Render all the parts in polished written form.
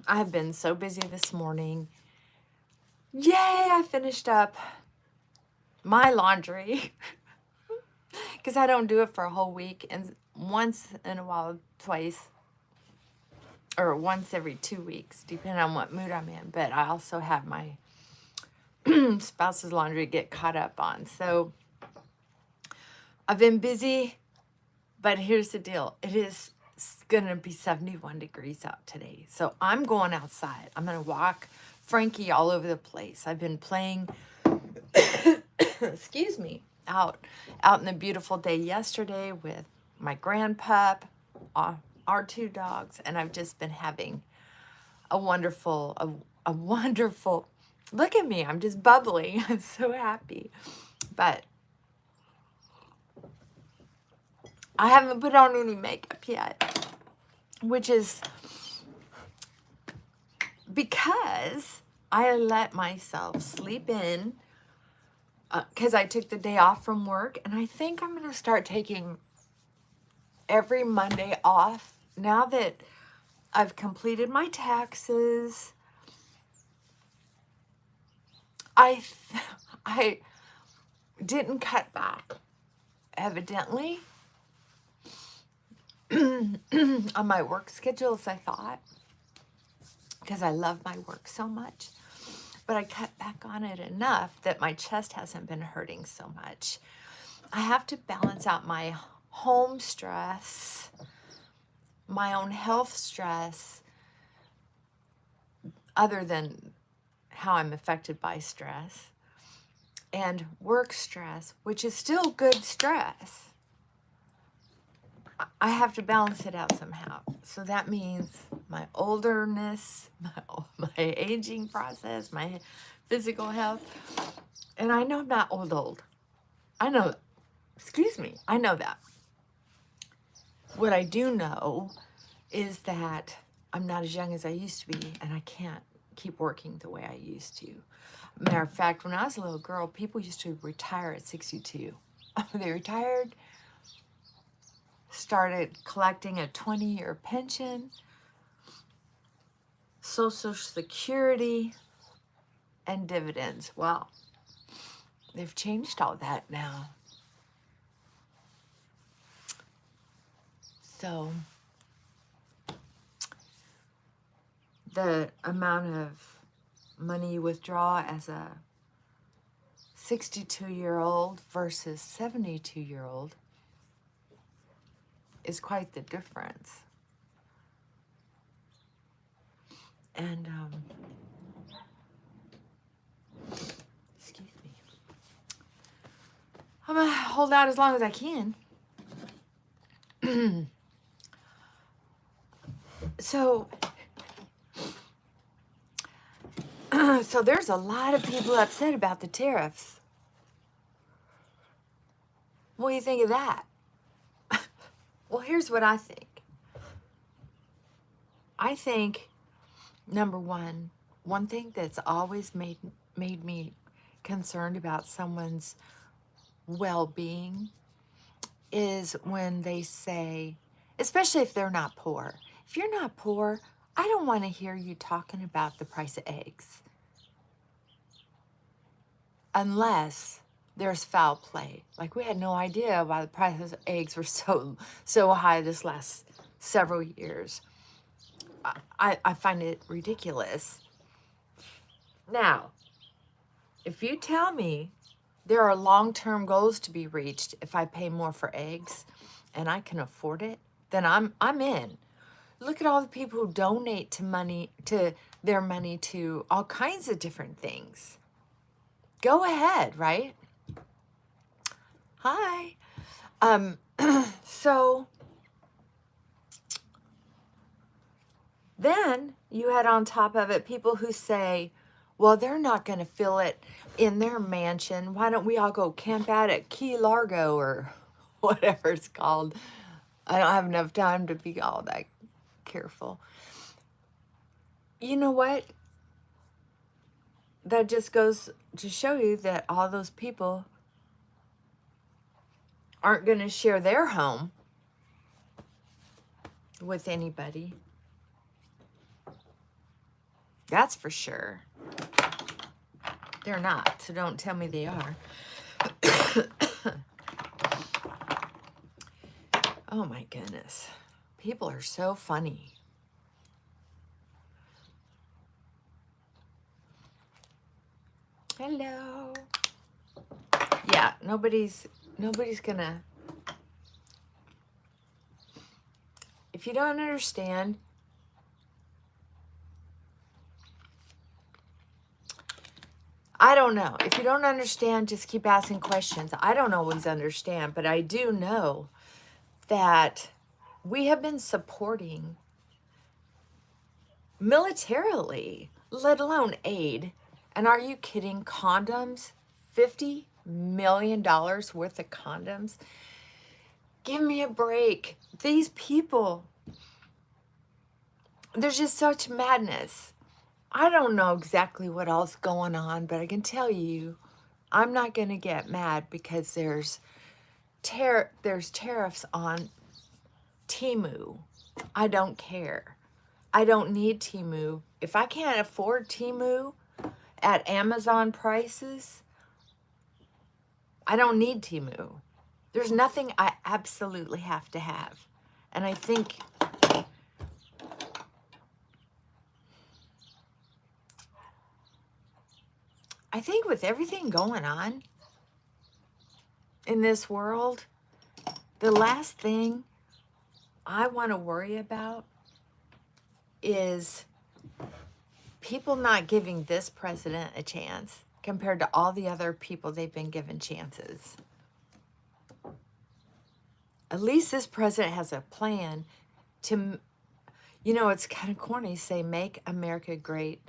I have been so busy this morning. Yay, I finished up my laundry because I don't do it for a whole week, and once in a while, twice, or once every 2 weeks, depending on what mood I'm in. But I also have my spouse's laundry to get caught up on. So I've been busy, but here's the deal. It is going to be 71 degrees out today. So I'm going outside. I'm going to walk Frankie all over the place. I've been playing, excuse me, out in the beautiful day yesterday with my grandpup, our two dogs, and I've just been having a wonderful, look at me, I'm just bubbling. I'm so happy. But I haven't put on any makeup yet, which is because I let myself sleep in because I took the day off from work, and I think I'm going to start taking every Monday off now that I've completed my taxes. I didn't cut back, evidently, on my work schedule as I thought, because I love my work so much. But I cut back on it enough that my chest hasn't been hurting so much. I have to balance out my home stress, my own health stress, other than how I'm affected by stress, and work stress, which is still good stress. I have to balance it out somehow. So that means my olderness, my aging process, my physical health. And I know I'm not old. I know, excuse me, I know that. What I do know is that I'm not as young as I used to be, and I can't keep working the way I used to. Matter of fact, when I was a little girl, people used to retire at 62. They retired, started collecting a 20-year pension, Social Security, and dividends. Well, they've changed all that now. So the amount of money you withdraw as a 62-year-old versus 72-year-old is quite the difference. And excuse me, I'm gonna hold out as long as I can. So there's a lot of people upset about the tariffs. What do you think of that? Well, here's what I think. I think, number one thing that's always made me concerned about someone's well-being is when they say, especially if they're not poor. If you're not poor, I don't want to hear you talking about the price of eggs. Unless there's foul play. Like, we had no idea why the prices of eggs were so high this last several years. I find it ridiculous. Now, if you tell me there are long-term goals to be reached if I pay more for eggs and I can afford it, then I'm in. Look at all the people who donate their money to all kinds of different things. Go ahead, right? Hi. So then you had on top of it people who say, well, they're not going to feel it in their mansion. Why don't we all go camp out at Key Largo or whatever it's called? I don't have enough time to be all that careful. You know what? That just goes to show you that all those people aren't going to share their home with anybody. That's for sure. They're not, so don't tell me they are. Oh my goodness. People are so funny. Hello. Yeah, nobody's gonna, if you don't understand, I don't know. If you don't understand, just keep asking questions. I don't always understand, but I do know that we have been supporting militarily, let alone aid. And are you kidding? Condoms? $50 million worth of condoms? Give me a break. These people, there's just such madness. I don't know exactly what else going on, but I can tell you, I'm not going to get mad because there's tariffs on Temu. I don't care. I don't need Temu. If I can't afford Temu at Amazon prices, I don't need Temu. There's nothing I absolutely have to have. And I think with everything going on in this world, the last thing I want to worry about is people not giving this president a chance compared to all the other people they've been given chances. At least this president has a plan to, it's kind of corny to say, make America great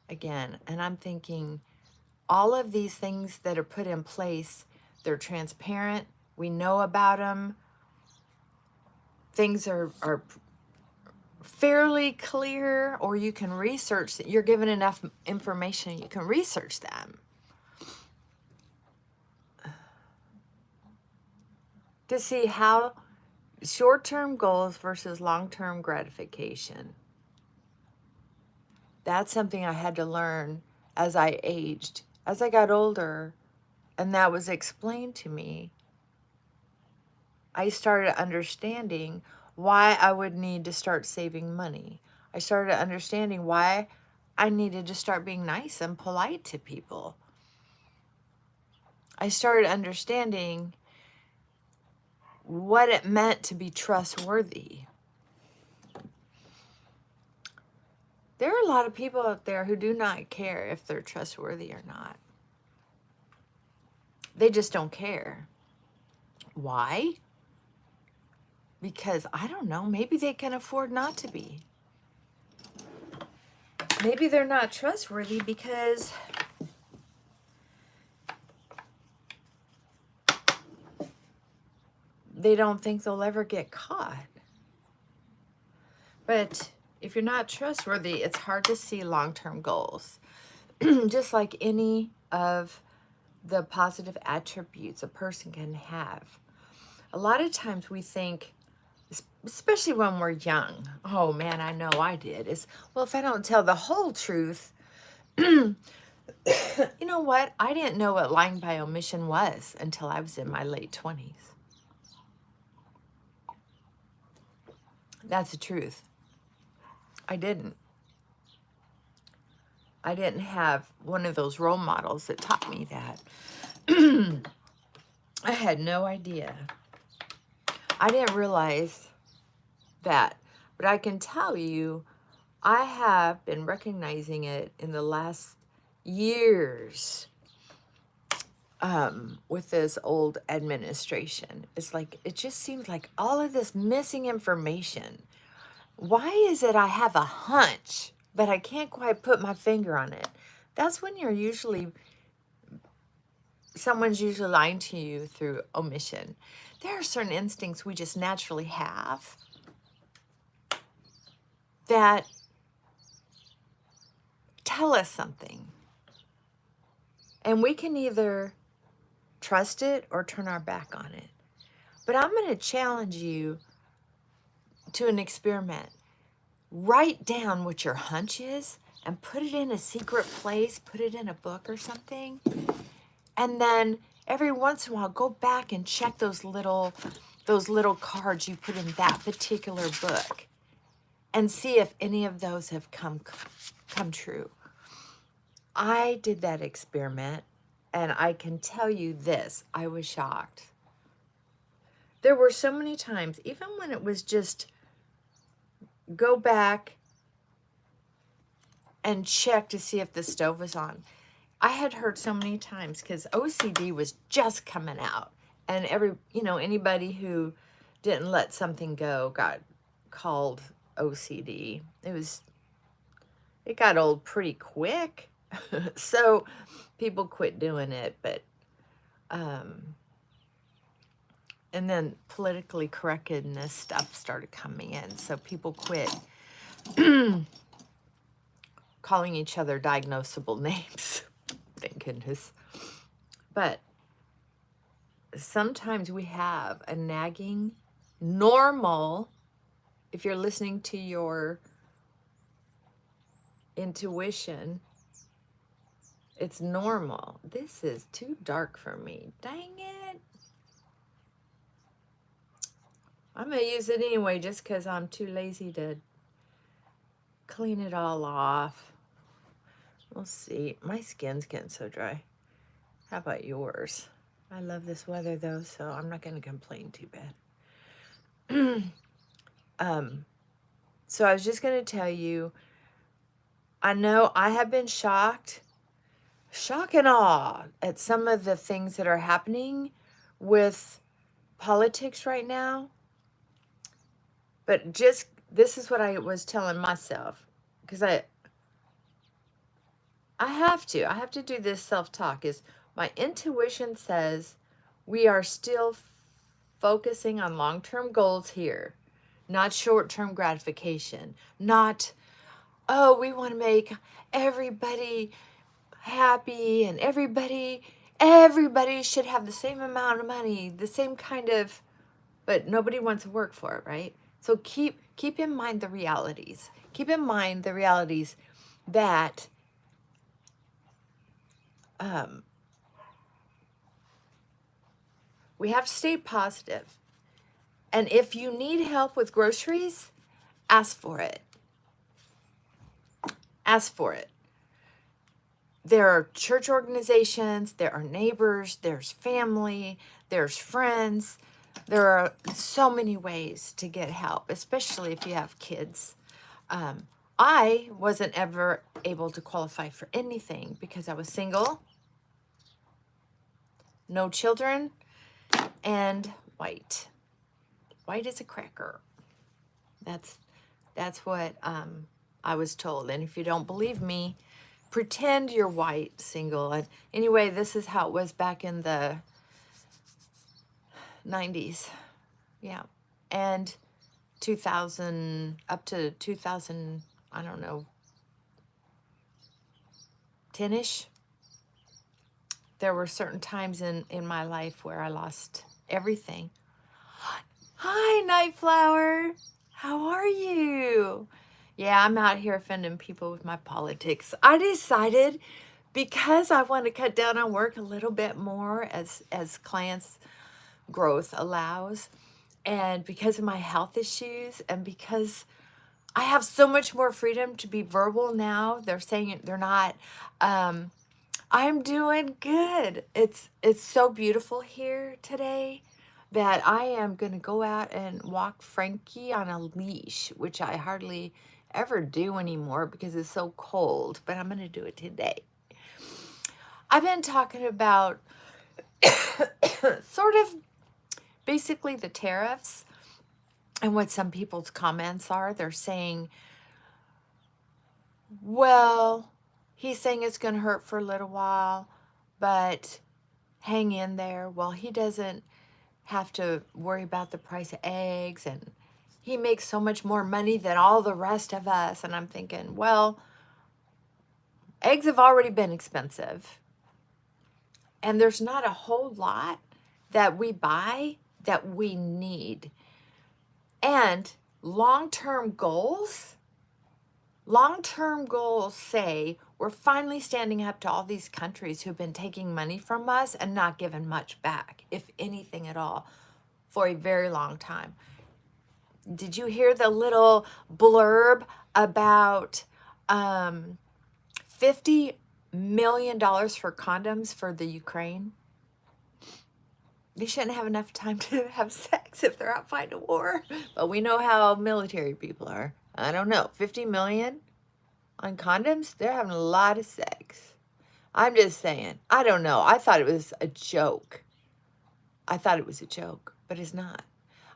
again. And I'm thinking all of these things that are put in place, they're transparent. We know about them. Things are fairly clear, or you can research that. You're given enough information, you can research them to see how short-term goals versus long-term gratification. That's something I had to learn as I aged, as I got older, and that was explained to me. I started understanding why I would need to start saving money. I started understanding why I needed to start being nice and polite to people. I started understanding what it meant to be trustworthy. There are a lot of people out there who do not care if they're trustworthy or not. They just don't care. Why? Because, I don't know, maybe they can afford not to be. Maybe they're not trustworthy because they don't think they'll ever get caught. But if you're not trustworthy, it's hard to see long-term goals. Just like any of the positive attributes a person can have. A lot of times we think, especially when we're young, oh man, I know I did, is, well, if I don't tell the whole truth, you know what? I didn't know what lying by omission was until I was in my late 20s. That's the truth. I didn't have one of those role models that taught me that. I had no idea. I didn't realize that. But I can tell you, I have been recognizing it in the last years with this old administration. It's like, it just seems like all of this missing information. Why is it I have a hunch, but I can't quite put my finger on it? That's when someone's usually lying to you through omission. There are certain instincts we just naturally have that tell us something. And we can either trust it or turn our back on it. But I'm going to challenge you to an experiment. Write down what your hunch is and put it in a secret place, put it in a book or something. And then every once in a while, go back and check those little cards you put in that particular book and see if any of those have come true. I did that experiment, and I can tell you this, I was shocked. There were so many times, even when it was just go back and check to see if the stove was on. I had heard so many times, because OCD was just coming out, and anybody who didn't let something go got called OCD. It got old pretty quick. So people quit doing it, but and then politically correctness stuff started coming in, so people quit calling each other diagnosable names. Thank goodness. But sometimes we have a nagging, normal, if you're listening to your intuition, it's normal. This is too dark for me. Dang it. I'm going to use it anyway just because I'm too lazy to clean it all off. We'll see. My skin's getting so dry. How about yours? I love this weather though, so I'm not going to complain too bad. So I was just going to tell you, I know I have been shock and awe at some of the things that are happening with politics right now. But this is what I was telling myself, because I have to do this self-talk, is my intuition says we are still focusing on long-term goals here, not short-term gratification, not, oh, we want to make everybody happy and everybody should have the same amount of money, the same kind of, but nobody wants to work for it, right? So keep in mind the realities. Keep in mind the realities that we have to stay positive. And if you need help with groceries, ask for it. Ask for it. There are church organizations, there are neighbors, there's family, there's friends. There are so many ways to get help, especially if you have kids. I wasn't ever able to qualify for anything because I was single, no children, and white. White as a cracker. That's what I was told. And if you don't believe me, pretend you're white, single. And anyway, this is how it was back in the 90s. Yeah. And 2000, up to 2000, I don't know, 10-ish. There were certain times in my life where I lost everything. Hi, Nightflower. How are you? Yeah, I'm out here offending people with my politics. I decided, because I want to cut down on work a little bit more as clients' growth allows, and because of my health issues, and because I have so much more freedom to be verbal now. They're saying they're not. I'm doing good. It's so beautiful here today that I am going to go out and walk Frankie on a leash, which I hardly ever do anymore because it's so cold, but I'm going to do it today. I've been talking about sort of basically the tariffs and what some people's comments are. They're saying, well, he's saying it's going to hurt for a little while, but hang in there. Well, he doesn't have to worry about the price of eggs, and he makes so much more money than all the rest of us. And I'm thinking, well, eggs have already been expensive, and there's not a whole lot that we buy that we need. And long-term goals, Long-term goals say we're finally standing up to all these countries who've been taking money from us and not giving much back, if anything at all, for a very long time. Did you hear the little blurb about $50 million for condoms for the Ukraine? They shouldn't have enough time to have sex if they're out fighting a war. But we know how military people are. I don't know. 50 million on condoms? They're having a lot of sex. I'm just saying. I don't know. I thought it was a joke. But it's not.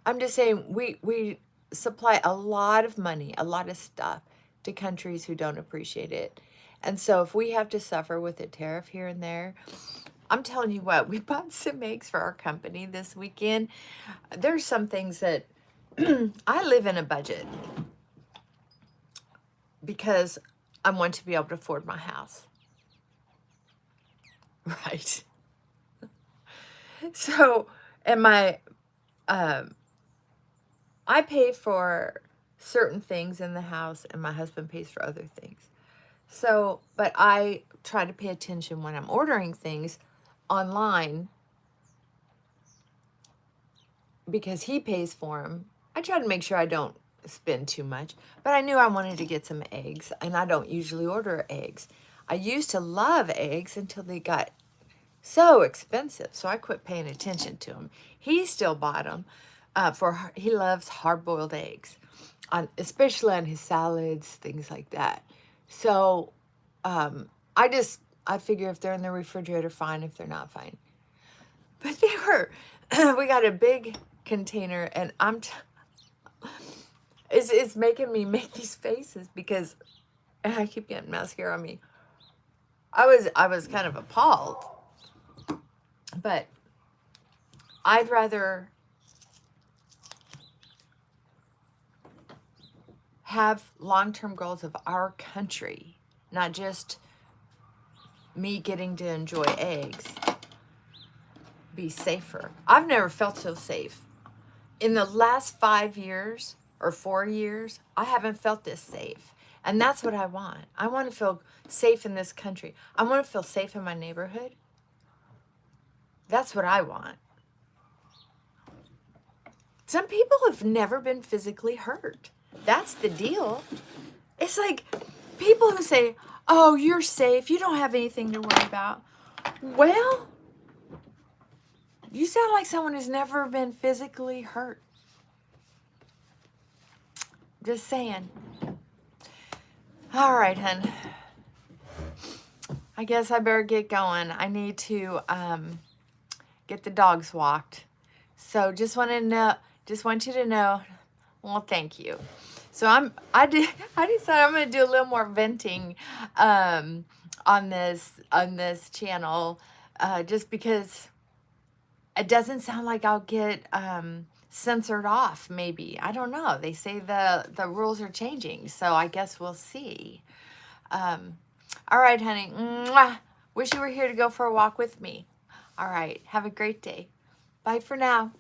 I'm just saying we supply a lot of money, a lot of stuff to countries who don't appreciate it. And so if we have to suffer with a tariff here and there, I'm telling you what, we bought some eggs for our company this weekend. There's some things that I live in a budget because I want to be able to afford my house. Right. So, and I pay for certain things in the house and my husband pays for other things. So, but I try to pay attention when I'm ordering things online because he pays for them. I try to make sure I don't spend too much, but I knew I wanted to get some eggs and I don't usually order eggs. I used to love eggs until they got so expensive, so I quit paying attention to them. He still bought them he loves hard-boiled eggs, especially on his salads, things like that. So I figure if they're in the refrigerator, fine. If they're not, fine. But we got a big container, and it's making me make these faces because I keep getting mascara on me. I was kind of appalled, but I'd rather have long-term goals of our country, not just me getting to enjoy eggs, be safer. I've never felt so safe. In the last 5 years or 4 years, I haven't felt this safe. And that's what I want. I want to feel safe in this country. I want to feel safe in my neighborhood. That's what I want. Some people have never been physically hurt. That's the deal. It's like people who say, oh, you're safe. You don't have anything to worry about. Well, you sound like someone who's never been physically hurt. Just saying. All right, hun. I guess I better get going. I need to get the dogs walked. So just want you to know, well, thank you. So I decided I'm going to do a little more venting on this channel just because it doesn't sound like I'll get censored off, maybe. I don't know. They say the rules are changing, so I guess we'll see. All right, honey. Mwah. Wish you were here to go for a walk with me. All right. Have a great day. Bye for now.